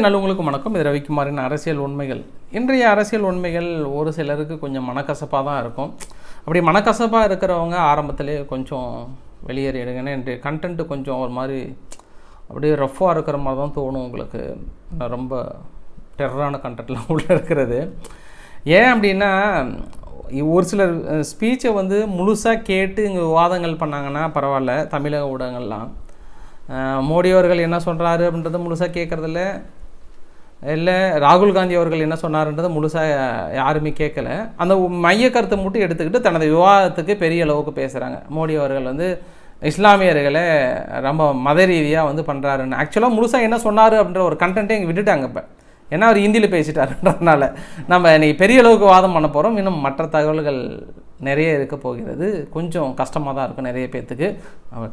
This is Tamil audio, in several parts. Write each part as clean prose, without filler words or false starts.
நல்லவங்களுக்கும் வணக்கம். இது ரவிக்குமாரின் அரசியல் உண்மைகள். இன்றைய அரசியல் உண்மைகள் ஒரு சிலருக்கு கொஞ்சம் மனக்கசப்பாக தான் இருக்கும். அப்படி மனக்கசப்பாக இருக்கிறவங்க ஆரம்பத்திலே கொஞ்சம் வெளியேறிடுங்கன்னா இன்றைய கண்டென்ட்டு கொஞ்சம் ஒரு மாதிரி அப்படியே ரஃப்பாக இருக்கிற மாதிரி தான் தோணும் உங்களுக்கு. ரொம்ப டெரரான கண்டென்ட்லாம் உள்ளே இருக்கிறது. ஏன் அப்படின்னா ஒரு சிலர் ஸ்பீச்சை வந்து முழுசாக கேட்டு இங்கே விவாதங்கள் பண்ணாங்கன்னா பரவாயில்ல. தமிழக ஊடகங்கள்லாம் மோடி அவர்கள் என்ன சொல்கிறாரு அப்படின்றத முழுசாக கேட்குறதில்ல, இல்லை ராகுல் காந்தி அவர்கள் என்ன சொன்னார்ன்றதை முழுசாக யாருமே கேட்கல. அந்த மைய கருத்தை மட்டும் எடுத்துக்கிட்டு தனது விவாதத்துக்கு பெரிய அளவுக்கு பேசுகிறாங்க. மோடி அவர்கள் வந்து இஸ்லாமியர்களை ரொம்ப மத ரீதியாக வந்து பண்ணுறாருன்னு ஆக்சுவலாக முழுசாக என்ன சொன்னார் அப்படின்ற ஒரு கண்டென்ட்டே இங்கே விட்டுட்டாங்க. இப்போ ஏன்னா அவர் ஹிந்தியில் பேசிட்டாருன்றதுனால நம்ம இன்றைக்கி பெரிய அளவுக்கு வாதம் பண்ண போகிறோம். இன்னும் மற்ற தகவல்கள் நிறைய இருக்க போகிறது. கொஞ்சம் கஷ்டமாக தான் இருக்கும் நிறைய பேர்த்துக்கு.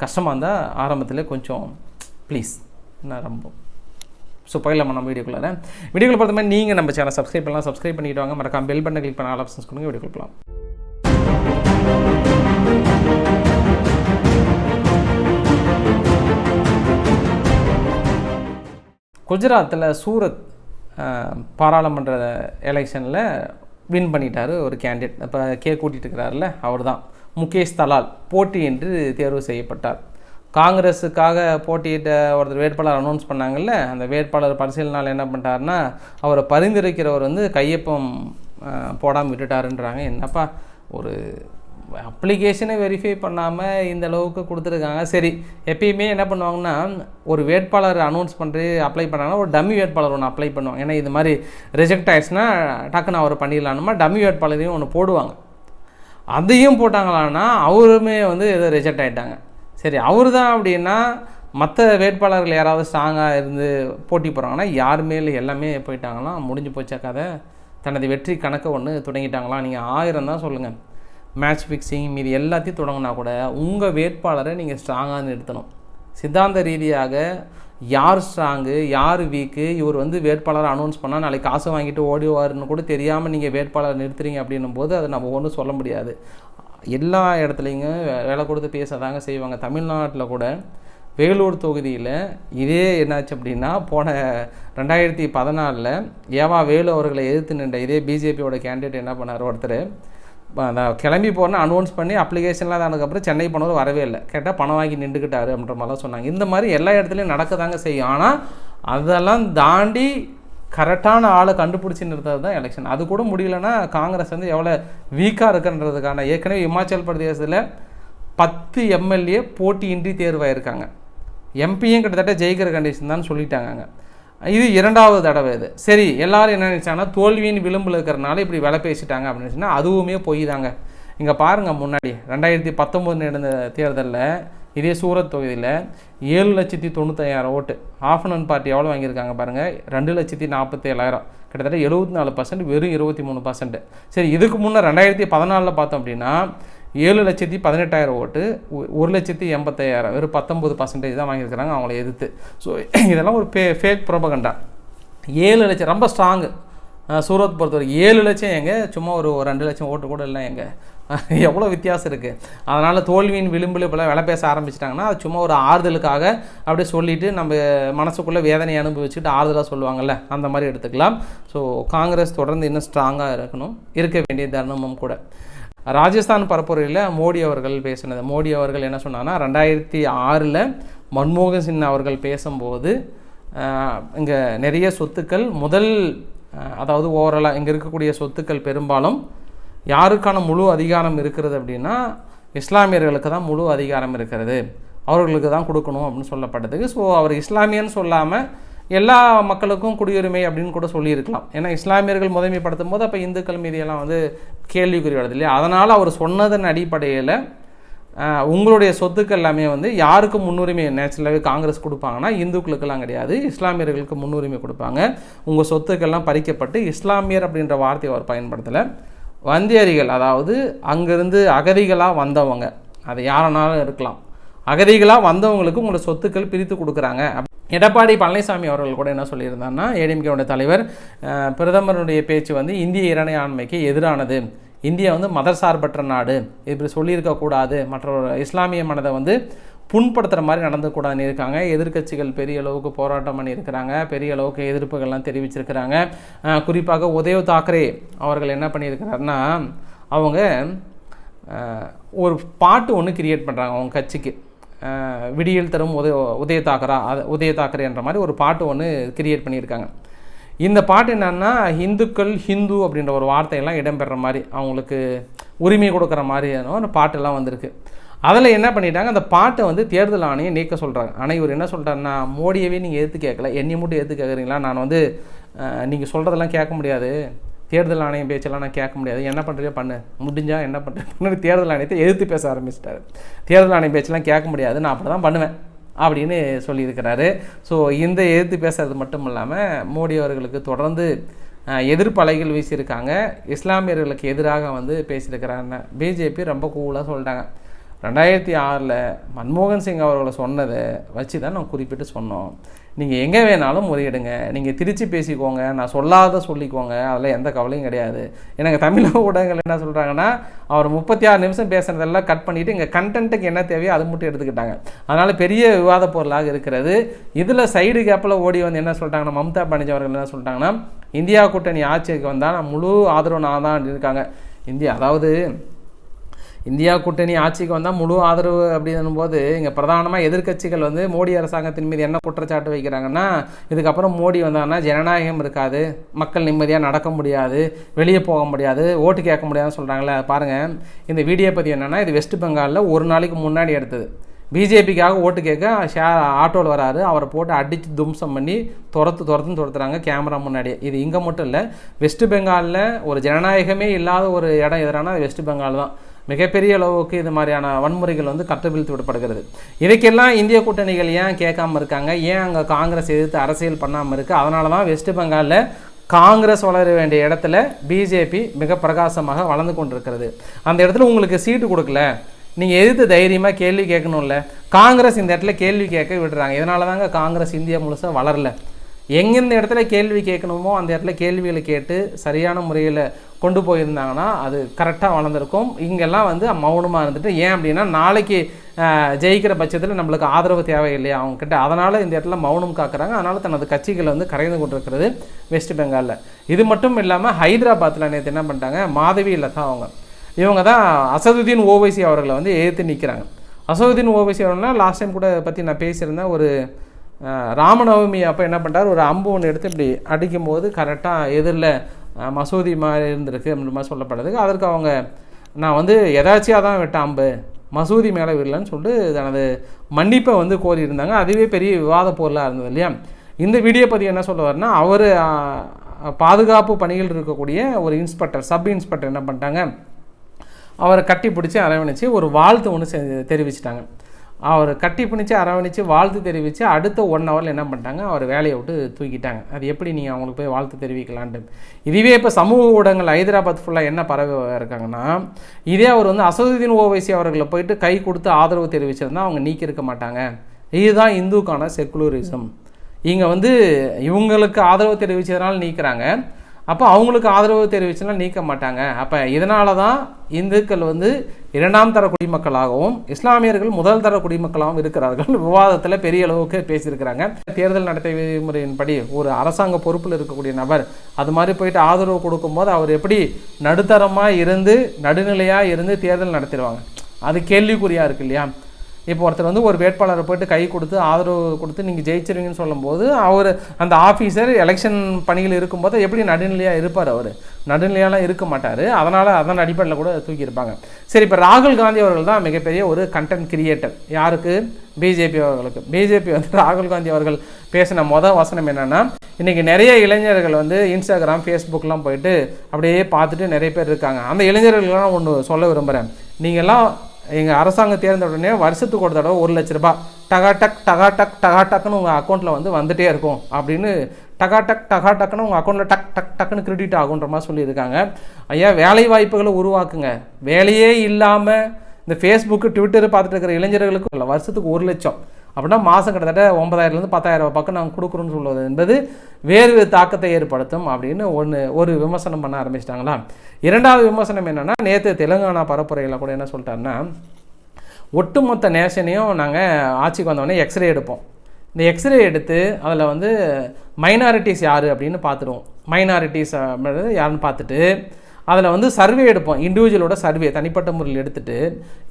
கஷ்டமாக இருந்தால் ஆரம்பத்தில் கொஞ்சம் ப்ளீஸ் நான் ரொம்ப போயிடலாம் நம்ம வீடியோக்குள்ளே பொறுத்த மாதிரி நீங்கள் நம்ம சேனல் சப்ஸ்கிரைப் பண்ணலாம். சப்ஸ்கிரைப் பண்ணிட்டு வாங்க. மறக்காம பெல் பட்டனை கிளிக் பண்ண ஆல் ஆப்ஷன்ஸ் கொடுங்க. வீடியோக்குள்ள போகலாம். குஜராத்தில் சூரத் பாராளுமன்ற எலெக்ஷனில் வின் பண்ணிட்டார் ஒரு கேண்டிடேட். இப்போ கூட்டிகிட்டு இருக்கிறார்ல அவர் தான் முகேஷ் தலால் போட்டியின்றி தேர்வு செய்யப்பட்டார். காங்கிரஸுக்காக போட்டியிட்ட ஒருத்தர் வேட்பாளர் அனௌன்ஸ் பண்ணாங்கல்ல, அந்த வேட்பாளர் பரிசீலனால் என்ன பண்ணிட்டாருன்னா அவரை பரிந்துரைக்கிறவர் வந்து கையொப்பம் போடாமல் விட்டுட்டாருன்றாங்க. என்னப்பா ஒரு அப்ளிகேஷனை வெரிஃபை பண்ணாமல் இந்த அளவுக்கு கொடுத்துருக்காங்க. சரி, எப்பயுமே என்ன பண்ணுவாங்கன்னா ஒரு வேட்பாளர் அனௌன்ஸ் பண்ணி அப்ளை பண்ணாங்கன்னா ஒரு டம்மி வேட்பாளர் ஒன்று அப்ளை பண்ணுவாங்க. ஏன்னா இது மாதிரி ரிஜெக்ட் ஆகிடுச்சுன்னா டக்குன்னு அவர் பண்ணிடலானுமா டம்மி வேட்பாளரையும் ஒன்று போடுவாங்க. அதையும் போட்டாங்களான்னா அவருமே வந்து எதோ ரிஜெக்ட் ஆகிட்டாங்க. சரி, அவர் தான் அப்படின்னா மற்ற வேட்பாளர்கள் யாராவது ஸ்ட்ராங்காக இருந்து போட்டி போகிறாங்கன்னா யாருமே இல்லை, எல்லாமே போயிட்டாங்களாம். முடிஞ்சு போச்சா கதை. தனது வெற்றி கணக்கை ஒன்று தொடங்கிட்டாங்களாம். நீங்கள் 1000 தான் சொல்லுங்கள், மேட்ச் ஃபிக்ஸிங் மீது எல்லாத்தையும் தொடங்கினா கூட உங்கள் வேட்பாளரை நீங்கள் ஸ்ட்ராங்காக நிறுத்தணும். சித்தாந்த ரீதியாக யார் ஸ்ட்ராங்கு யார் வீக்கு, இவர் வந்து வேட்பாளரை அனௌன்ஸ் பண்ணால் நாளைக்கு காசு வாங்கிட்டு ஓடிவாருன்னு கூட தெரியாமல் நீங்கள் வேட்பாளர் நிறுத்துறீங்க அப்படின்னும் போது அதை நம்ம ஒன்றும் சொல்ல முடியாது. எல்லா இடத்துலைங்க வேலை கொடுத்து பேசதாங்க செய்வாங்க. தமிழ்நாட்டில் கூட வேலூர் தொகுதியில் இதே என்னாச்சு அப்படின்னா போன 2014 ஏவா வேலு அவர்களை எதிர்த்து நின்ற இதே பிஜேபியோட கேண்டிடேட் என்ன பண்ணார், ஒருத்தர் அந்த கிளம்பி போகிறேன்னு அனௌன்ஸ் பண்ணி அப்ளிகேஷன்லாம் அதுக்கப்புறம் சென்னை போனவர் வரவே இல்லை. கேட்டால் பணம் வாங்கி நின்றுக்கிட்டாரு அப்படின்ற மாதிரிலாம் சொன்னாங்க. இந்த மாதிரி எல்லா இடத்துலையும் நடக்க தாங்க செய்யும். ஆனால் அதெல்லாம் தாண்டி கரெக்டான ஆளை கண்டுபிடிச்சி நிறுத்துறது தான் எலெக்ஷன். அது கூட முடியலன்னா காங்கிரஸ் வந்து எவ்வளோ வீக்காக இருக்குன்றதுக்கான ஏற்கனவே இமாச்சல் பிரதேசத்தில் 10 எம்எல்ஏ போட்டியின்றி தேர்வாயிருக்காங்க. எம்பியும் கிட்டத்தட்ட ஜெயிக்கிற கண்டிஷன் தான் சொல்லிட்டாங்க. இது 2வது தடவை இது. சரி, எல்லோரும் என்ன நினச்சாங்கன்னா தோல்வியின் விளிம்பில் இருக்கிறனால இப்படி விலை பேசிட்டாங்க அப்படின்னு சொன்னால் அதுவுமே பொய் தாங்க. இங்கே பாருங்கள், முன்னாடி 2019 நடந்த தேர்தலில் இதே சூரத் தொகுதியில் 7,95,000 ஓட்டு. ஆஃப் அண்ட் பார்ட்டி எவ்வளோ வாங்கியிருக்காங்க பாருங்கள், 2,47,000, கிட்டத்தட்ட 74%, வெறும் 23%. சரி, இதுக்கு முன்னே 2014 பார்த்தோம் அப்படின்னா 7,18,000 ஓட்டு, 1,85,000, வெறும் 19% தான் வாங்கியிருக்கிறாங்க அவங்கள எதிர்த்து. ஸோ இதெல்லாம் ஒரு ஃபேக் ப்ரோபகண்டா. 7 லட்சம் ரொம்ப ஸ்ட்ராங்கு. சூரத் பொறுத்தவரைக்கும் 7 லட்சம் எங்கே, சும்மா ஒரு 2 லட்சம் ஓட்டு கூட இல்லை எங்கே, எவ்வளோ வித்தியாசம் இருக்குது. அதனால் தோல்வியின் விளிம்பில் இப்போலாம் விலை பேச ஆரம்பிச்சிட்டாங்கன்னா அது சும்மா ஒரு ஆறுதலுக்காக அப்படியே சொல்லிவிட்டு நம்ம மனசுக்குள்ளே வேதனை அனுபவிச்சுட்டு ஆறுதலாக சொல்லுவாங்கள்ல, அந்த மாதிரி எடுத்துக்கலாம். ஸோ காங்கிரஸ் தொடர்ந்து இன்னும் ஸ்ட்ராங்காக இருக்க வேண்டிய தருணமும் கூட. ராஜஸ்தான் பரப்புரையில் மோடி அவர்கள் பேசினது, மோடி அவர்கள் என்ன சொன்னாங்கன்னா 2006 மன்மோகன் சிங் அவர்கள் பேசும்போது இங்கே நிறைய சொத்துக்கள் அதாவது ஓவராலாக இங்கே இருக்கக்கூடிய சொத்துக்கள் பெரும்பாலும் யாருக்கான முழு அதிகாரம் இருக்கிறது அப்படின்னா இஸ்லாமியர்களுக்கு தான் முழு அதிகாரம் இருக்கிறது, அவர்களுக்கு தான் கொடுக்கணும் அப்படின்னு சொல்லப்பட்டதுக்கு. ஸோ அவர் இஸ்லாமியன்னு சொல்லாமல் எல்லா மக்களுக்கும் குடியுரிமை அப்படின்னு கூட சொல்லியிருக்கலாம். ஏன்னா இஸ்லாமியர்கள் முதன்மைப்படுத்தும் போது அப்போ இந்துக்கள் மீதியெல்லாம் வந்து கேள்விக்குறி வருது இல்லையா. அதனால் அவர் சொன்னதன் அடிப்படையில் உங்களுடைய சொத்துக்கள் எல்லாமே வந்து யாருக்கு முன்னுரிமை நேச்சுரலாகவே காங்கிரஸ் கொடுப்பாங்கன்னா இந்துக்களுக்கெல்லாம் கிடையாது, இஸ்லாமியர்களுக்கு முன்னுரிமை கொடுப்பாங்க. உங்கள் சொத்துக்கள்லாம் பறிக்கப்பட்டு இஸ்லாமியர் அப்படின்ற வார்த்தையை அவர் பயன்படுத்தலை. வந்தியரிகள், அதாவது அங்கேருந்து அகதிகளாக வந்தவங்க, அது யாரனாலும் இருக்கலாம், அகதிகளாக வந்தவங்களுக்கு உங்களோட சொத்துக்கள் பிரித்து கொடுக்குறாங்க. எடப்பாடி பழனிசாமி அவர்கள் கூட என்ன சொல்லியிருந்தாங்கன்னா, ஏடிஎம்கேவுடைய தலைவர், பிரதமருடைய பேச்சு வந்து இந்திய இறையாண்மைக்கு எதிரானது, இந்தியா வந்து மதசார்பற்ற நாடு, இப்படி சொல்லியிருக்கக்கூடாது, மற்ற இஸ்லாமிய மனதை வந்து புண்படுத்துகிற மாதிரி நடந்துக்கூடாதுன்னு இருக்காங்க. எதிர்க்கட்சிகள் பெரிய அளவுக்கு போராட்டம் பண்ணியிருக்கிறாங்க, பெரிய அளவுக்கு எதிர்ப்புகள்லாம் தெரிவிச்சிருக்கிறாங்க. குறிப்பாக உத்தவ் தாக்கரே அவர்கள் என்ன பண்ணியிருக்கிறாருன்னா, அவங்க ஒரு பாட்டு ஒன்று கிரியேட் பண்ணுறாங்க அவங்க கட்சிக்கு. விடியல் தரும் உதய தாக்கரே என்ற மாதிரி ஒரு பாட்டு ஒன்று கிரியேட் பண்ணியிருக்காங்க. இந்த பாட்டு என்னன்னா, இந்துக்கள் ஹிந்து அப்படின்ற ஒரு வார்த்தையெல்லாம் இடம்பெற மாதிரி, அவங்களுக்கு உரிமை கொடுக்குற மாதிரியான ஒரு பாட்டெல்லாம் வந்திருக்கு. அதில் என்ன பண்ணிட்டாங்க, அந்த பாட்டை வந்து தேர்தல் ஆணையம் நீக்க சொல்கிறாங்க. ஆனால் இவர் என்ன சொல்கிறாருன்னா, மோடியவே நீங்கள் எடுத்து கேட்கல, என்னை மட்டும் எடுத்து கேட்குறீங்களா, நான் வந்து நீங்கள் சொல்கிறதெல்லாம் கேட்க முடியாது, தேர்தல் ஆணையம் பேச்செல்லாம் நான் கேட்க முடியாது, என்ன பண்ணுறியோ பண்ணு, முடிஞ்சால் என்ன பண்ணுறேன் தேர்தல் ஆணையத்தை எதிர்த்து பேச ஆரம்பிச்சிட்டாரு. தேர்தல் ஆணையம் பேச்செல்லாம் கேட்க முடியாது, நான் அப்படி தான் பண்ணுவேன் அப்படின்னு சொல்லியிருக்கிறாரு. ஸோ இந்த எதிர்த்து பேசுறது மட்டும் இல்லாமல் மோடி அவர்களுக்கு தொடர்ந்து எதிர்ப்பு அலைகள் வீசியிருக்காங்க. இஸ்லாமியர்களுக்கு எதிராக வந்து பேசியிருக்கிறாங்க. பிஜேபி ரொம்ப கூலாக சொல்லிட்டாங்க. 2006 மன்மோகன் சிங் அவர்களை சொன்னதை வச்சு தான் நான் குறிப்பிட்டு சொன்னோம், நீங்கள் எங்கே வேணாலும் முறையிடுங்க, நீங்கள் திருச்சி பேசிக்கோங்க, நான் சொல்லாத சொல்லிக்கோங்க, அதில் எந்த கவலையும் கிடையாது. எனக்கு தமிழக ஊடகங்கள் என்ன சொல்கிறாங்கன்னா, அவர் 36 நிமிஷம் பேசுனதெல்லாம் கட் பண்ணிவிட்டு இங்கே கண்டென்ட்டுக்கு என்ன தேவையோ அது மட்டும் எடுத்துக்கிட்டாங்க. அதனால் பெரிய விவாத பொருளாக இருக்கிறது. இதில் சைடு கேப்பில் ஓடி வந்து என்ன சொல்லிட்டாங்கன்னா, மம்தா பானர்ஜி அவர்கள் என்ன சொல்லிட்டாங்கன்னா, இந்தியா கூட்டணி ஆட்சிக்கு வந்தால் நான் முழு ஆதரவு நான் தான் இருக்காங்க. இந்தியா கூட்டணி ஆட்சிக்கு வந்தால் முழு ஆதரவு அப்படின்னும் போது இங்கே பிரதானமாக எதிர்க்கட்சிகள் வந்து மோடி அரசாங்கத்தின் மீது என்ன குற்றச்சாட்டு வைக்கிறாங்கன்னா, இதுக்கப்புறம் மோடி வந்தாங்கன்னா ஜனநாயகம் இருக்காது, மக்கள் நிம்மதியாக நடக்க முடியாது, வெளியே போக முடியாது, ஓட்டு கேட்க முடியாதுன்னு சொல்கிறாங்களே. பாருங்கள், இந்த வீடியோ பற்றி என்னென்னா, இது வெஸ்ட் பெங்காலில் ஒரு நாளைக்கு முன்னாடி எடுத்தது. பிஜேபிக்காக ஓட்டு கேட்க ஆட்டோவில் வராரு, அவரை போட்டு அடித்து தும்சம் பண்ணி துரத்துறாங்க கேமரா முன்னாடியே. இது இங்கே மட்டும் இல்லை, வெஸ்ட் பெங்காலில் ஒரு ஜனநாயகமே இல்லாத ஒரு இடம் எதுனா வெஸ்ட் பெங்கால் தான். மிகப்பெரிய அளவுக்கு இது மாதிரியான வன்முறைகள் வந்து கட்டவிழ்த்து விடப்படுகிறது. இதைக்கெல்லாம் இந்திய கூட்டணிகள் ஏன் கேட்காமல் இருக்காங்க, ஏன் அங்கே காங்கிரஸ் எதிர்த்து அரசியல் பண்ணாமல் இருக்குது? அதனால தான் வெஸ்ட் பெங்காலில் காங்கிரஸ் வளர வேண்டிய இடத்துல பிஜேபி மிக பிரகாசமாக வளர்ந்து கொண்டிருக்கிறது. அந்த இடத்துல உங்களுக்கு சீட்டு கொடுக்கல, நீங்கள் எதிர்த்து தைரியமாக கேள்வி கேட்கணும்ல. காங்கிரஸ் இந்த இடத்துல கேள்வி கேட்க விடுறாங்க. இதனால தாங்க காங்கிரஸ் இந்தியா முழுசாக வளரல. எங்கெந்த இடத்துல கேள்வி கேட்கணுமோ அந்த இடத்துல கேள்விகளை கேட்டு சரியான முறையில் கொண்டு போயிருந்தாங்கன்னா அது கரெக்டாக வளர்ந்துருக்கும். இங்கெல்லாம் வந்து மௌனமாக இருந்துட்டு, ஏன் அப்படின்னா நாளைக்கு ஜெயிக்கிற பட்சத்தில் நம்மளுக்கு ஆதரவு தேவையில்லையா அவங்கக்கிட்ட, அதனால் இந்த இடத்துல மௌனம் காக்குறாங்க. அதனால் தனது கட்சிகளை வந்து கரைந்து கொண்டிருக்கிறது வெஸ்ட் பெங்காலில். இது மட்டும் இல்லாமல் ஹைதராபாத்தில் நேற்று என்ன பண்ணிட்டாங்க, மாதவி லதா இவங்க தான் அசதுதீன் ஓவைசி அவர்களை வந்து எதிர்த்து நிற்கிறாங்க. அசதுதீன் ஓவைசி அவர்கள்லாம் லாஸ்ட் டைம் கூட பற்றி நான் பேசியிருந்தேன். ஒரு ராமநவமி அப்போ என்ன பண்ணுறாரு, ஒரு அம்பு ஒன்று எடுத்து இப்படி அடிக்கும்போது கரெக்டாக எதிரில் மசூதி மாதிரி இருந்திருக்கு அப்படின்ற மாதிரி சொல்லப்படுறதுக்கு, அதற்கு அவங்க நான் வந்து எதாச்சியாக தான் விட்டேன் அம்பு, மசூதி மேலே விடலன்னு சொல்லிட்டு தனது மன்னிப்பை வந்து கோரியிருந்தாங்க. அதுவே பெரிய விவாத பொருளாக இருந்தது இல்லையா. இந்த வீடியோ பற்றி என்ன சொல்லுவார்னா, அவர் பாதுகாப்பு பணிகள் இருக்கக்கூடிய ஒரு இன்ஸ்பெக்டர், சப் இன்ஸ்பெக்டர் என்ன பண்ணிட்டாங்க, அவரை கட்டி பிடிச்சி அரவணைச்சி ஒரு வாழ்த்து ஒன்று தெரிவிச்சிட்டாங்க. அவர் கட்டி பிடிச்சி அரவணைச்சி வாழ்த்து தெரிவித்து அடுத்த 1 ஹவரில் என்ன பண்ணிட்டாங்க, அவர் வேலையை விட்டு தூக்கிட்டாங்க. அது எப்படி நீங்கள் அவங்களுக்கு போய் வாழ்த்து தெரிவிக்கலான்ட்டு. இதுவே இப்போ சமூக ஊடகங்கள் ஹைதராபாத் ஃபுல்லாக என்ன பரவ இருக்காங்கன்னா, இதே அவர் வந்து அசதுதீன் ஓவைசி அவர்களை போயிட்டு கை கொடுத்து ஆதரவு தெரிவிச்சிருந்தால் அவங்க நீக்கியிருக்க மாட்டாங்க. இதுதான் இந்துக்கான செக்குலரிசம். இங்கே வந்து இவங்களுக்கு ஆதரவு தெரிவித்ததுனால நீக்கிறாங்க, அப்போ அவங்களுக்கு ஆதரவு தெரிவிச்சுனா நீக்க மாட்டாங்க. அப்போ இதனால தான் இந்துக்கள் வந்து 2ஆம் தர குடிமக்களாகவும் இஸ்லாமியர்கள் முதல் தர குடிமக்களாகவும் இருக்கிறார்கள். விவாதத்தில் பெரிய அளவுக்கு பேசியிருக்கிறாங்க. தேர்தல் நடத்தை விதிமுறையின்படி ஒரு அரசாங்க பொறுப்பில் இருக்கக்கூடிய நபர் அது மாதிரி போயிட்டு ஆதரவு கொடுக்கும்போது அவர் எப்படி நடுத்தரமாக இருந்து நடுநிலையாக இருந்து தேர்தல் நடத்திடுவாங்க, அது கேள்விக்குறியாக இருக்கு இல்லையா. இப்போ ஒருத்தர் வந்து ஒரு வேட்பாளரை போய்ட்டு கை கொடுத்து ஆதரவு கொடுத்து நீங்கள் ஜெயிச்சிருவீங்கன்னு சொல்லும்போது அவர் அந்த ஆஃபீஸர் எலெக்ஷன் பணியில் இருக்கும்போது எப்படி நடுநிலையாக இருப்பார், அவர் நடுநிலையாலாம் இருக்க மாட்டார். அதன் அடிப்படையில் கூட தூக்கியிருப்பாங்க. சரி, இப்போ ராகுல் காந்தி அவர்கள் தான் மிகப்பெரிய ஒரு கண்டென்ட் கிரியேட்டர். யாருக்கு? பிஜேபி அவர்களுக்கு. பிஜேபி வந்து ராகுல் காந்தி அவர்கள் பேசின வசனம் என்னென்னா, இன்றைக்கி நிறைய இளைஞர்கள் வந்து இன்ஸ்டாகிராம் ஃபேஸ்புக்கெலாம் போயிட்டு அப்படியே பார்த்துட்டு நிறைய பேர் இருக்காங்க. அந்த இளைஞர்கள்லாம் ஒன்று சொல்ல விரும்புகிறேன். நீங்கள்லாம் எங்கள் அரசாங்கம் தேர்ந்த உடனே வருஷத்துக்கு ஒரு தடவை 1 லட்ச ரூபாய் டகாட்டக்குன்னு உங்கள் அக்கௌண்ட்டில் வந்து வந்துகிட்டே இருக்கும் அப்படின்னு டகாட்டக்குன்னு உங்கள் அக்கௌண்ட்டில் டக்குன்னு கிரெடிட் ஆகுன்ற மாதிரி சொல்லியிருக்காங்க. ஐயா, வேலை வாய்ப்புகளை உருவாக்குங்க. வேலையே இல்லாமல் இந்த ஃபேஸ்புக்கு ட்விட்டர் பார்த்துட்டு இருக்கிற இளைஞர்களுக்கும் இல்லை, வருஷத்துக்கு 1 லட்சம் அப்படின்னா மாதம் கிட்டத்தட்ட 9,000 10,000 பக்கம் நாங்கள் கொடுக்குறோன்னு சொல்வது என்பது வேறு தாக்கத்தை ஏற்படுத்தும் அப்படின்னு ஒரு விமர்சனம் பண்ண ஆரம்பிச்சிட்டாங்களா. 2வது விமர்சனம் என்னென்னா, நேற்று தெலுங்கானா பரப்புரையில் கூட என்ன சொல்லிட்டாருன்னா, ஒட்டுமொத்த நேஷனையும் நாங்கள் ஆட்சிக்கு வந்தோடனே எக்ஸ்ரே எடுப்போம். இந்த எக்ஸ்ரே எடுத்து அதில் வந்து மைனாரிட்டிஸ் யார் அப்படின்னு பார்த்துடுவோம். மைனாரிட்டிஸ் யாருன்னு பார்த்துட்டு அதில் வந்து சர்வே எடுப்போம். இண்டிவிஜுவலோட சர்வே தனிப்பட்ட முறையில் எடுத்துகிட்டு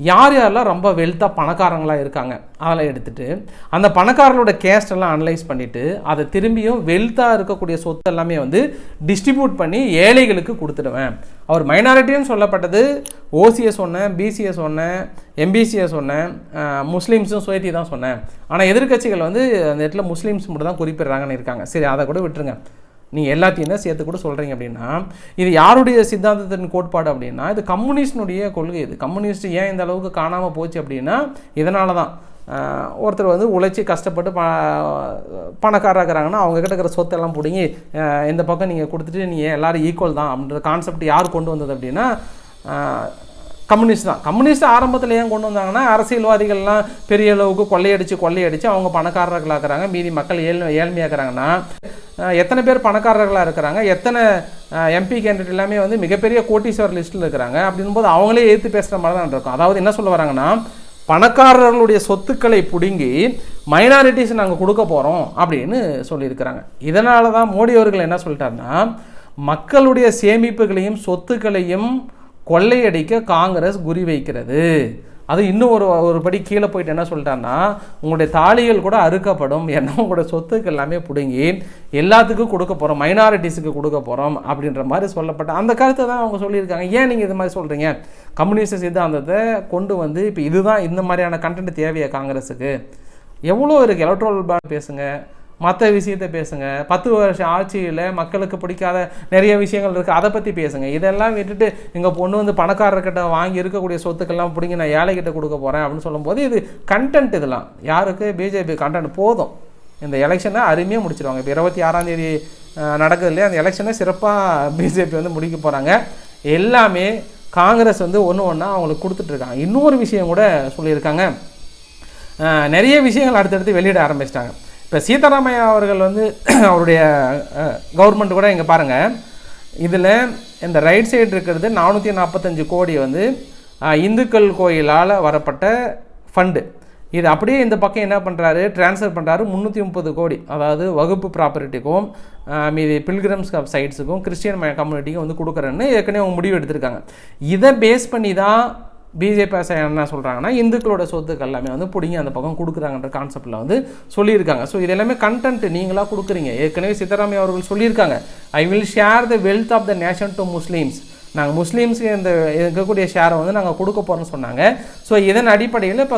யார் யாரெல்லாம் ரொம்ப வெல்த்தாக பணக்காரங்களாக இருக்காங்க அதெல்லாம் எடுத்துகிட்டு அந்த பணக்காரங்களோட கேஸ்டெல்லாம் அனலைஸ் பண்ணிவிட்டு அதை திரும்பியும் வெல்த்தாக இருக்கக்கூடிய சொத்து எல்லாமே வந்து டிஸ்ட்ரிபியூட் பண்ணி ஏழைகளுக்கு கொடுத்துடுவேன். அவர் மைனாரிட்டின்னு சொல்லப்பட்டது ஓசியை சொன்னேன், பிசியை சொன்னேன், எம்பிசியை சொன்னேன், முஸ்லீம்ஸும் சுயத்தி தான் சொன்னேன். ஆனால் எதிர்கட்சிகள் வந்து அந்த இடத்துல முஸ்லீம்ஸ் மட்டும் தான் குறிப்பிட்றாங்கன்னு இருக்காங்க. சரி, அதை கூட விட்டுருங்க. நீங்கள் எல்லாத்தையும் தான் சேர்த்து கூட சொல்கிறீங்க அப்படின்னா இது யாருடைய சித்தாந்தத்தின் கோட்பாடு அப்படின்னா இது கம்யூனிஸ்டினுடைய கொள்கை. இது கம்யூனிஸ்ட் ஏன் இந்த அளவுக்கு காணாமல் போச்சு அப்படின்னா இதனால தான். ஒருத்தர் வந்து உழைச்சி கஷ்டப்பட்டு பணக்காரராக இருக்கிறாங்கன்னா அவங்கக்கிட்ட இருக்கிற சொத்தெல்லாம் பிடிங்கி இந்த பக்கம் நீங்கள் கொடுத்துட்டு நீங்கள் எல்லோரும் ஈக்குவல் தான் அப்படின்ற கான்செப்ட் யார் கொண்டு வந்தது அப்படின்னா கம்யூனிஸ்ட் தான். கம்யூனிஸ்ட் ஆரம்பத்தில் ஏன் கொண்டு வந்தாங்கன்னா அரசியல்வாதிகள்லாம் பெரிய அளவுக்கு கொள்ளையடித்து அவங்க பணக்காரர்களாக்குறாங்க, மீதி மக்கள் ஏழ்மையாக்குறாங்கன்னா எத்தனை பேர் பணக்காரர்களாக இருக்கிறாங்க, எத்தனை எம்பி கேண்டிடேட் எல்லாமே வந்து மிகப்பெரிய கோட்டீஸ்வரர் லிஸ்ட்டில் இருக்கிறாங்க. அப்படின் போது அவங்களே ஏற்று பேசுகிற மாதிரி தான் இருக்கும். அதாவது என்ன சொல்ல வராங்கன்னா பணக்காரர்களுடைய சொத்துக்களை பிடுங்கி மைனாரிட்டிஸ் நாங்கள் கொடுக்க போகிறோம் அப்படின்னு சொல்லியிருக்கிறாங்க. இதனால தான் மோடி அவர்கள் என்ன சொல்லிட்டாருன்னா மக்களுடைய சேமிப்புகளையும் சொத்துக்களையும் கொள்ளையடிக்க காங்கிரஸ் குறி வைக்கிறது. அது இன்னும் ஒரு படி கீழே போயிட்டு என்ன சொல்லிட்டான்னா உங்களுடைய தாலிகள் கூட அறுக்கப்படும், ஏன்னா உங்களுடைய சொத்துக்கள் எல்லாமே பிடுங்கி எல்லாத்துக்கும் கொடுக்க போகிறோம், மைனாரிட்டிஸுக்கு கொடுக்க போகிறோம் அப்படின்ற மாதிரி சொல்லப்பட்ட அந்த கருத்தை தான் அவங்க சொல்லியிருக்காங்க. ஏன் நீங்கள் இது மாதிரி சொல்கிறீங்க? கம்யூனிஸ்ட் சித்தாந்தத்தை கொண்டு வந்து இப்போ இதுதான் இந்த மாதிரியான கண்டென்ட் தேவையா காங்கிரஸுக்கு? எவ்வளோ இருக்குது? எலக்ட்ரல் பாண்ட் பேசுங்க, மற்ற விஷயத்தை பேசுங்க, 10 வருஷம் ஆட்சியில் மக்களுக்கு பிடிக்காத நிறைய விஷயங்கள் இருக்குது அதை பற்றி பேசுங்க. இதெல்லாம் விட்டுட்டு எங்கள் பொண்ணு வந்து பணக்காரர்கிட்ட வாங்கி இருக்கக்கூடிய சொத்துக்கள்லாம் பிடிங்கி நான் ஏழைக்கிட்ட கொடுக்க போகிறேன் அப்படின்னு சொல்லும்போது இது கண்டென்ட். இதெல்லாம் யாருக்கு? பிஜேபி கண்டென்ட் போதும். இந்த எலெக்ஷனை அருமையாக முடிச்சிடுவாங்க. இப்போ 26ஆம் தேதி நடக்குது இல்லையா, அந்த எலெக்ஷனை சிறப்பாக பிஜேபி வந்து முடிக்க போகிறாங்க. எல்லாமே காங்கிரஸ் வந்து ஒன்றா அவங்களுக்கு கொடுத்துட்ருக்காங்க. இன்னொரு விஷயம் கூட சொல்லியிருக்காங்க, நிறைய விஷயங்கள் அடுத்தடுத்து வெளியிட ஆரம்பிச்சிட்டாங்க. இப்போ சீதாராமையா அவர்கள் வந்து அவருடைய கவர்மெண்ட் கூட இங்கே பாருங்கள், இதில் இந்த ரைட் சைடு இருக்கிறது 445 கோடி வந்து இந்துக்கள் கோயிலால் வரப்பட்ட ஃபண்டு. இது அப்படியே இந்த பக்கம் என்ன பண்ணுறாரு, ட்ரான்ஸ்ஃபர் பண்ணுறாரு 330 கோடி, அதாவது வகுப்பு ப்ராப்பர்ட்டிக்கும் மீதி பில்கிரம்ஸ் சைட்ஸுக்கும் கிறிஸ்டியன் கம்யூனிட்டிக்கும் வந்து கொடுக்குறேன்னு ஏற்கனவே அவங்க முடிவு எடுத்திருக்காங்க. இதை பேஸ் பண்ணி தான் பிஜேபி என்ன சொல்கிறாங்கன்னா இந்துக்களோட சொத்துக்கள் எல்லாமே வந்து பிடிங்கி அந்த பக்கம் கொடுக்குறாங்கன்ற கான்செப்டில் வந்து சொல்லியிருக்காங்க. ஸோ இது எல்லாமே கண்டென்ட் நீங்களாக கொடுக்குறீங்க. ஏற்கனவே சித்தராமையா அவர்கள் சொல்லியிருக்காங்க, I will share the wealth of the nation to Muslims. நாங்கள் முஸ்லீம்ஸுக்கு இந்த இருக்கக்கூடிய ஷேரை வந்து நாங்கள் கொடுக்க போகிறோம்னு சொன்னாங்க. ஸோ இதன் அடிப்படையில் இப்போ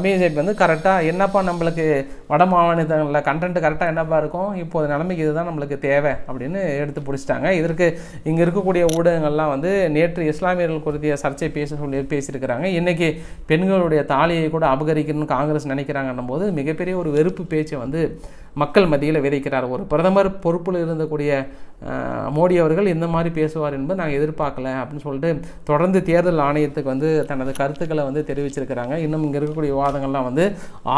பிஜேபி வந்து கரெக்டாக என்னப்பா நம்மளுக்கு வட மாநிலங்களில் கண்டென்ட் கரெக்டாக என்னப்பா இருக்கும், இப்போது நிலைமைக்கு இதுதான் நம்மளுக்கு தேவை அப்படின்னு எடுத்து பிடிச்சிட்டாங்க. இதற்கு இங்கே இருக்கக்கூடிய ஊடகங்கள்லாம் வந்து நேற்று இஸ்லாமியர்கள் குறித்த சர்ச்சை பேசியிருக்கிறாங்க. இன்றைக்கி பெண்களுடைய தாலியை கூட அபகரிக்கணும்னு காங்கிரஸ் நினைக்கிறாங்கன்னும் போது மிகப்பெரிய ஒரு வெறுப்பு பேச்சை வந்து மக்கள் மத்தியில் விதைக்கிறார். ஒரு பிரதமர் பொறுப்பில் இருந்தக்கூடிய மோடி அவர்கள் இந்த மாதிரி பேசுவார் என்பது நாங்கள் எதிர்பார்க்கல அப்படின்னு சொல்லிட்டு தொடர்ந்து தேர்தல் ஆணையத்துக்கு வந்து தனது கருத்துக்களை வந்து தெரிவிச்சிருக்கிறாங்க. இன்னும் இங்கே இருக்கக்கூடிய விவாதங்கள்லாம் வந்து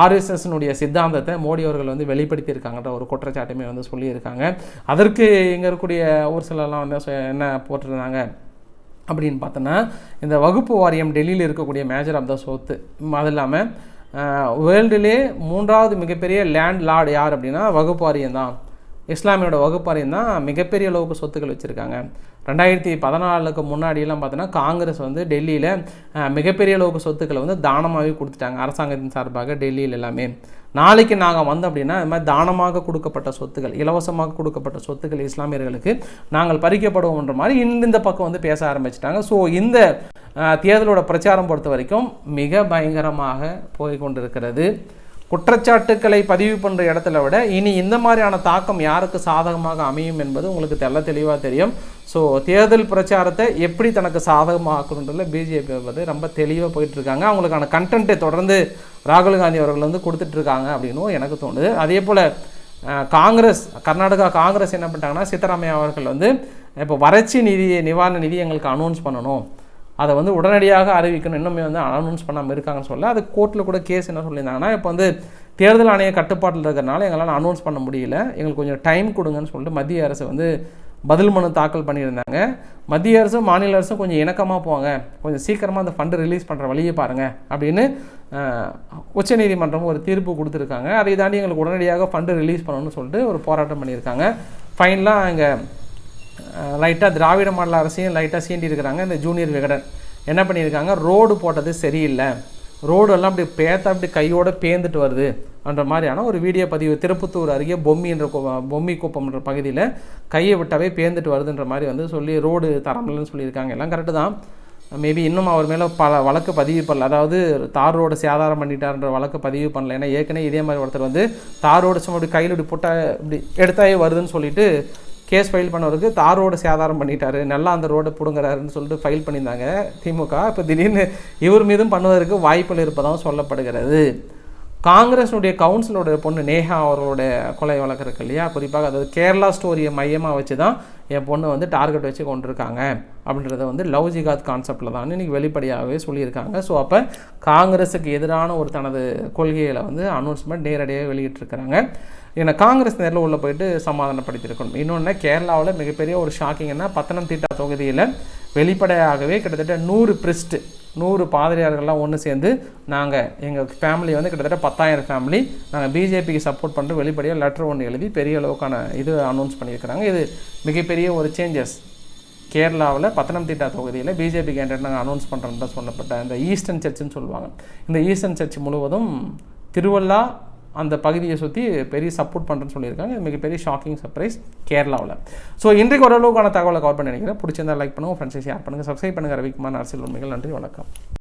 ஆர்எஸ்எஸ்னுடைய சித்தாந்தத்தை மோடி அவர்கள் வந்து வெளிப்படுத்தியிருக்காங்கன்ற ஒரு குற்றச்சாட்டுமே வந்து சொல்லியிருக்காங்க. அதற்கு இங்கே இருக்கக்கூடிய ஒரு சிலர்லாம் வந்து என்ன போட்டிருந்தாங்க அப்படின்னு பார்த்தோன்னா இந்த வகுப்பு வாரியம் டெல்லியில் இருக்கக்கூடிய மேஜர் ஆஃப் த சொத்து, அது இல்லாமல் வேர்ல்டுலே 3வது மிகப்பெரிய லேண்ட் லார்டு யார் அப்படின்னா வகுப்பு வாரியம் தான். இஸ்லாமியோட வகுப்பாரியம் தான் மிகப்பெரிய அளவுக்கு சொத்துக்கள் வச்சுருக்காங்க. 2014க்கு முன்னாடியெல்லாம் பார்த்தோன்னா காங்கிரஸ் வந்து டெல்லியில் மிகப்பெரிய அளவுக்கு சொத்துக்களை வந்து தானமாகவே கொடுத்துட்டாங்க அரசாங்கத்தின் சார்பாக டெல்லியில் எல்லாமே. நாளைக்கு நாங்கள் வந்தோம் அப்படின்னா இது மாதிரி தானமாக கொடுக்கப்பட்ட சொத்துக்கள், இலவசமாக கொடுக்கப்பட்ட சொத்துக்கள் இஸ்லாமியர்களுக்கு நாங்கள் பறிக்கப்படுவோம்ன்ற மாதிரி இந்த பக்கம் வந்து பேச ஆரம்பிச்சிட்டாங்க. ஸோ இந்த தேர்தலோட பிரச்சாரம் பொறுத்த வரைக்கும் மிக பயங்கரமாக போய் கொண்டிருக்கிறது. குற்றச்சாட்டுக்களை பதிவு பண்ணுற இடத்துல விட இனி இந்த மாதிரியான தாக்கம் யாருக்கு சாதகமாக அமையும் என்பது உங்களுக்கு தெளிவாக தெரியும். ஸோ தேர்தல் பிரச்சாரத்தை எப்படி தனக்கு சாதகமாக்கணுன்றதுல பிஜேபி வந்து ரொம்ப தெளிவாக போயிட்டுருக்காங்க. அவங்களுக்கான கண்டென்ட்டை தொடர்ந்து ராகுல் காந்தி அவர்கள் வந்து கொடுத்துட்ருக்காங்க அப்படின்னும் எனக்கு தோணுது. அதே போல் காங்கிரஸ், கர்நாடகா காங்கிரஸ் என்ன பண்ணிட்டாங்கன்னா சித்தராமையா அவர்கள் வந்து இப்போ வறட்சி நிவாரண நிதி எங்களுக்கு அனௌன்ஸ் பண்ணணும், அதை வந்து உடனடியாக அறிவிக்கணும், இன்னுமே வந்து அனௌன்ஸ் பண்ணாமல் இருக்காங்கன்னு சொல்ல அது கோர்ட்டில் கூட கேஸ் என்ன சொல்லியிருந்தாங்கன்னா இப்போ வந்து தேர்தல் ஆணைய கட்டுப்பாட்டில் இருக்கிறனால எங்களால் அனௌன்ஸ் பண்ண முடியல, எங்களுக்கு கொஞ்சம் டைம் கொடுங்கன்னு சொல்லிட்டு மத்திய அரசு வந்து பதில் மனு தாக்கல் பண்ணியிருந்தாங்க. மத்திய அரசும் மாநில அரசும் கொஞ்சம் இணக்கமாக போங்க, கொஞ்சம் சீக்கிரமாக அந்த ஃபண்டு ரிலீஸ் பண்ணுற வழியை பாருங்கள் அப்படின்னு உச்சநீதிமன்றம் ஒரு தீர்ப்பு கொடுத்துருக்காங்க. அதை தாண்டி எங்களுக்கு உடனடியாக ஃபண்டு ரிலீஸ் பண்ணணும்னு சொல்லிட்டு ஒரு போராட்டம் பண்ணியிருக்காங்க. ஃபைனலாக இங்கே லைட்டாக திராவிட மாடல் அரசையும் லைட்டாக சீண்டி இருக்கிறாங்க. இந்த ஜூனியர் விகடன் என்ன பண்ணியிருக்காங்க, ரோடு போட்டது சரியில்லை, ரோடெல்லாம் அப்படி அப்படி கையோடு பேந்துட்டு வருது என்ற மாதிரியான ஒரு வீடியோ பதிவு திருப்பத்தூர் அருகே பொம்மி குப்பம்ன்ற பகுதியில் கையை விட்டாவே பேந்துட்டு வருதுன்ற மாதிரி வந்து சொல்லி ரோடு தரமில்லைன்னு சொல்லியிருக்காங்க. எல்லாம் கரெக்டு தான். மேபி இன்னும் அவர் மேலே பல வழக்கு பதிவு பண்ணல, அதாவது தார் ரோடு சேதாரம் பண்ணிட்டார்ன்ற வழக்கு பதிவு பண்ணல. ஏன்னா ஏற்கனவே இதே மாதிரி ஒருத்தர் வந்து தார் ரோடு சும்மா அப்படி கையில் இப்படி போட்டால் இப்படி எடுத்தாவே வருதுன்னு சொல்லிட்டு கேஸ் ஃபைல் பண்ணவருக்கு தார் ரோடு சேதாரம் பண்ணிட்டாரு, நல்லா அந்த ரோடை பிடுங்குறாருன்னு சொல்லிட்டு ஃபைல் பண்ணியிருந்தாங்க திமுக. இப்போ திடீர்னு இவர் மீதும் பண்ணுவதற்கு வாய்ப்புகள் இருப்பதாகவும் சொல்லப்படுகிறது. காங்கிரஸுடைய கவுன்சிலோட பொண்ணு நேஹா அவர்களோட கொலை வழக்கு இருக்கு இல்லையா, குறிப்பாக அதாவது கேரளா ஸ்டோரியை மையமாக வச்சு தான் என் பொண்ணு வந்து டார்கெட் வச்சு கொண்டிருக்காங்க அப்படின்றத வந்து லவ் ஜிகாத் கான்செப்டில் தான் இன்றைக்கி வெளிப்படையாகவே சொல்லியிருக்காங்க. ஸோ அப்போ காங்கிரஸுக்கு எதிரான ஒரு தனது கொள்கைகளை வந்து அனௌன்ஸ்மெண்ட் நேரடியாக வெளியிட்டிருக்கிறாங்க. ஏன்னா காங்கிரஸ் நேரில் உள்ளே போயிட்டு சமாதானப்படுத்தியிருக்கணும். இன்னொன்று கேரளாவில் மிகப்பெரிய ஒரு ஷாக்கிங்னா பத்தனம்திட்டா தொகுதியில் வெளிப்படையாகவே கிட்டத்தட்ட 100 பாதிரியார்கள்லாம் ஒன்று சேர்ந்து நாங்கள் எங்கள் ஃபேமிலி வந்து கிட்டத்தட்ட 10,000 ஃபேமிலி நாங்கள் பிஜேபிக்கு சப்போர்ட் பண்ணிட்டு வெளிப்படையாக லெட்டர் ஒன்று எழுதி பெரிய அளவுக்கான இது அனௌன்ஸ் பண்ணியிருக்கிறாங்க. இது மிகப்பெரிய ஒரு சேஞ்சஸ். கேரளாவில் பத்தனம்திட்டா தொகுதியில் பிஜேபி கேண்டிடேட் நாங்கள் அனௌன்ஸ் பண்ணுறோன்னு தான் சொல்லப்பட்ட இந்த ஈஸ்டர்ன் சர்ச்சுன்னு சொல்லுவாங்க. இந்த ஈஸ்டர்ன் சர்ச் முழுவதும் திருவள்ளா அந்த பகுதியை சுற்றி பெரிய சப்போர்ட் பண்ணுறேன்னு சொல்லியிருக்காங்க. இது மிகப்பெரிய ஷாக்கிங் சர்ப்ரைஸ் கேரளாவில். ஸோ இன்றைக்கு ஓரளவுக்கான தகவலை கவர் பண்ணி நினைக்கிறேன். பிடிச்சிருந்தால் லைக் பண்ணுங்கள், ஃப்ரெண்ட்ஸை ஷேர் பண்ணுங்கள், சப்ஸ்கிரைப் பண்ணுங்கள். ரவிக்குமார் அரசியல் உண்மைகள். நன்றி, வணக்கம்.